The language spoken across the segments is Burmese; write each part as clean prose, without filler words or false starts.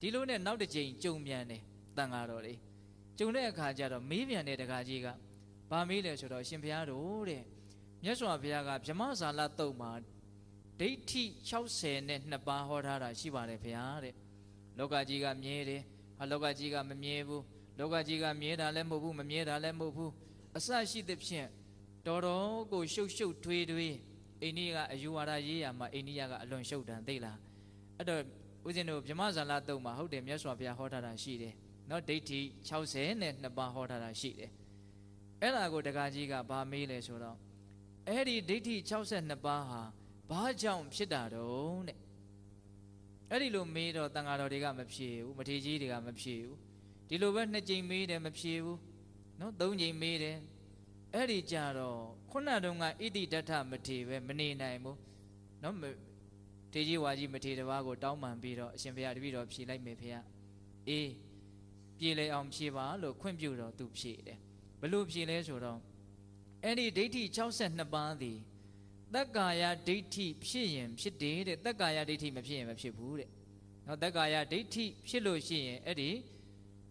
ဒီလိုနဲ့နောက်တစ်ကြိမ်ကြုံပြန်တယ်တန်ဃာတော်တွေကြုံတဲ့အခါကျတော့မေးပြန်တဲ့တကားကြီးကဘာမေးလဲဆိုတော့ရှင်ဘုရားတို့တဲ့မြတ်စွာဘုရားကဗြဟ္မဇာလတုတ်မှာဒိဋ္ဌိ62ပါးဟောထားတာရှိပါတယ်ဘုရားတဲ့လောကကြီးကမြဲတယ်လောကကြီးကမမြဲဘူးလောကကြီးကမြဲတာလည်းမဟုတ်ဘူးမမြဲတာလည်းမဟုတ်ဘူးအစရှိသဖြင့်တော်တော်ကိုရှုပ်ရှုပ်ထွေးထွေးအိန္ဒိယကအယူဝါဒရေးရမှာအိန္ဒိယကအလွန်ရှုပ်တန်သိလားအဲ့တော့ဦးဇင်းတို့ဗြဟ္မဇာလတုတ်မှာဟုတ်တယ်မြတ်စွာဘုရားဟောထားတာရှိတယ်နော်ဒိဋ္ဌိ62ပါးဟောထားတာရှိတယ်အဲ့ဒါကိုတက္ကကြီးကဗာမေးလဲဆိုတော့အဲ့ဒီဒိဋ္ဌိ62ပါးဟာဘာကြောင့်ဖြစ်တာတုံးတဲ့အဲ့ဒီလိုမေးတော့တန်ဃာတော်တွေကမဖြေဘူးမထေကြီးတွေကမဖြေဘူးဒီလိုပဲ2ကြိမ်မေးတယ်မဖြေဘူးနော်3ကြိမ်မေးတယ်အဲ့ဒီကြတော့ခုနတုန်းကဣတိဒဋ္ဌမထေပဲမနေနိုင်ဘူးနော်ထေကြီးဝါကြီးမထေတပါးကိုတောင်းပန်ပြီးတော့အရှင်ဘုရားတပည့်တော်ဖြေလိုက်မယ်ဖေ။အေးပြေလေအောင်ဖြေပါလို့ခွင့်ပြုတော့သူဖြေတယ်ဘလို့ဖြေလဲဆိုတော့အဲ့ဒီဒိဋ္ဌိ62ပါးသည်တက္ကာယဒိဋ္ဌိဖြစ်ရင်ဖြစ်တယ်တဲ့တက္ကာယဒိဋ္ဌိမဖြစ်ရင်မဖြစ်ဘူးတဲ့နော်တက္ကာယဒိဋ္ဌိဖြစ်လို့ရှိရင်အဲ့ဒီ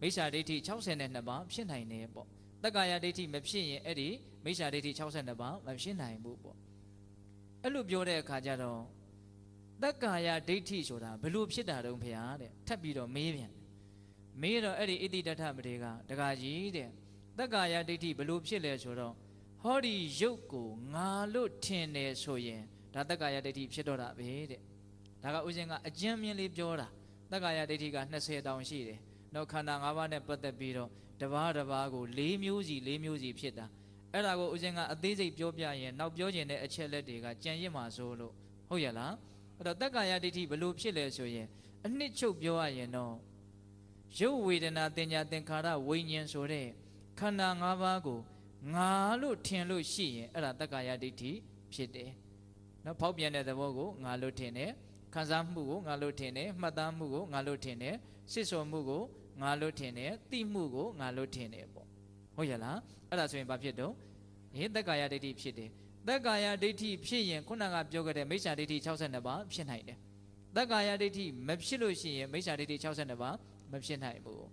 မိစ္ဆာဒိဋ္ဌိ62ပါးဖြစ်နိုင်တယ်ပေါ့တက္ကာယဒိဋ္ဌိမဖြစ်ရင်အဲ့ဒီမိစ္ဆာဒိဋ္ဌိ62ပါးမဖြစ်နိုင်ဘူးပေါ့အဲ့လိုပြောတဲ့အခါကျတော့တက္ကာယဒိဋ္ဌိဆိုတာဘလို့ဖြစ်တာတုံးဖေဟာတဲ့ထပ်ပြီးတော့မေးပြန်မေးတော့အဲ့ဒီဣတိဒဋ္ဌမထေကတက္ကာကြီးတဲ့တက္ကာယဒိဋ္ဌိဘလို့ဖြစ်လဲဆိုတော့ဟောဒီရုပ်ကိုငါလို့ထင်တယ်ဆိုရင်ဒါတက္ကာယဒိဋ္ဌိဖြစ်တော့တာပဲတဲ့ဒါကဥစဉ်ကအကျဉ်းမြင့်လေးပြောတာတက္ကာယဒိဋ္ဌိက20တောင်ရှိတယ်နောက်ခန္ဓာ5ပါးနဲ့ပတ်သက်ပြီးတော့တပါးတပါးကို4မျိုးစီဖြစ်တာအဲ့ဒါကိုဥစဉ်ကအသေးစိတ်ပြောပြရင်နောက်ပြောကျင်တဲ့အချက်လက်တွေကကြံရစ်မှာဆိုလို့ဟုတ်ရလားအဲ့တော့တက္ကာယဒိဋ္ဌိဘလို့ဖြစ်လဲဆိုရင်အနှစ်ချုပ်ပြောရရင်တော့ရုပ်ဝေဒနာတင်ညာသင်္ခါရဝိညာဉ်ဆိုတဲ့ခန္ဓာ5ပါးကိုငါလို့ထင်လို့ရှိရင်အဲ့ဒါတက္ကာယဒိဋ္ဌိဖြစ်တယ်နော်ဖောက်ပြန်တဲ့သဘောကိုငါလို့ထင်တယ်ခံစားမှုကိုငါလို့ထင်တယ်မှတ်သားမှုကိုငါလို့ထင်တယ်စစ်စော်မှုကိုငါလို့ထင်တယ်သိမှုကိုငါလို့ထင်တယ်ပေါ့ဟုတ်ရလားအဲ့ဒါဆိုရင်ဘာဖြစ်တော့တက္ကာယဒိဋ္ဌိဖြစ်တယ်တက္ကာယဒိဋ္ဌိဖြစ်ရင်ခုနကပြောခဲ့တဲ့မိစ္ဆာဒိဋ္ဌိ62ပါးဖြစ်နိုင်တယ်တက္ကာယဒိဋ္ဌိမဖြစ်လို့ရှိရင်မိစ္ဆာဒိဋ္ဌိ62ပါးမဖြစ်နိုင်ဘူး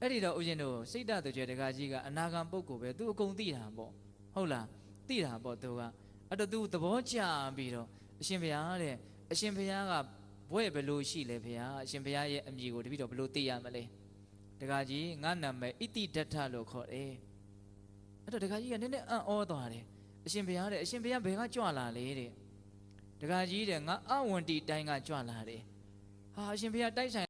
အဲ့ဒီတော့ဦးဇင်းတို့စိတ်ဓာတ်ကြွယ်တကားကြီးကအနာဂံပုဂ္ဂိုလ်ပဲသူအကုန်သိတာပေါ့ဟုတ်လားသိတာပေါ့သူကအဲ့တော့သူသဘောကျပြီးတော့အရှင်ဘုရားတဲ့အရှင်ဘုရားကဘွဲ့ဘလို့ရှိလဲဘုရားအရှင်ဘုရားရဲ့အမည်ကိုတပည့်တော်ဘလို့သိရမလဲတကားကြီးငါနာမည်ဣတိဒဋ္ဌလို့ခေါ်တယ်အဲ့တော့တကားကြီးကနည်းနည်းအံ့ဩသွားတယ်အရှင်ဘုရားတဲ့အရှင်ဘုရားဘယ်ကကြွလာလဲတဲ့တကားကြီးတဲ့ငါအဝန္တိတိုင်းကကြွလာတယ်ဟာအရှင်ဘုရားတိုက်ဆိုင်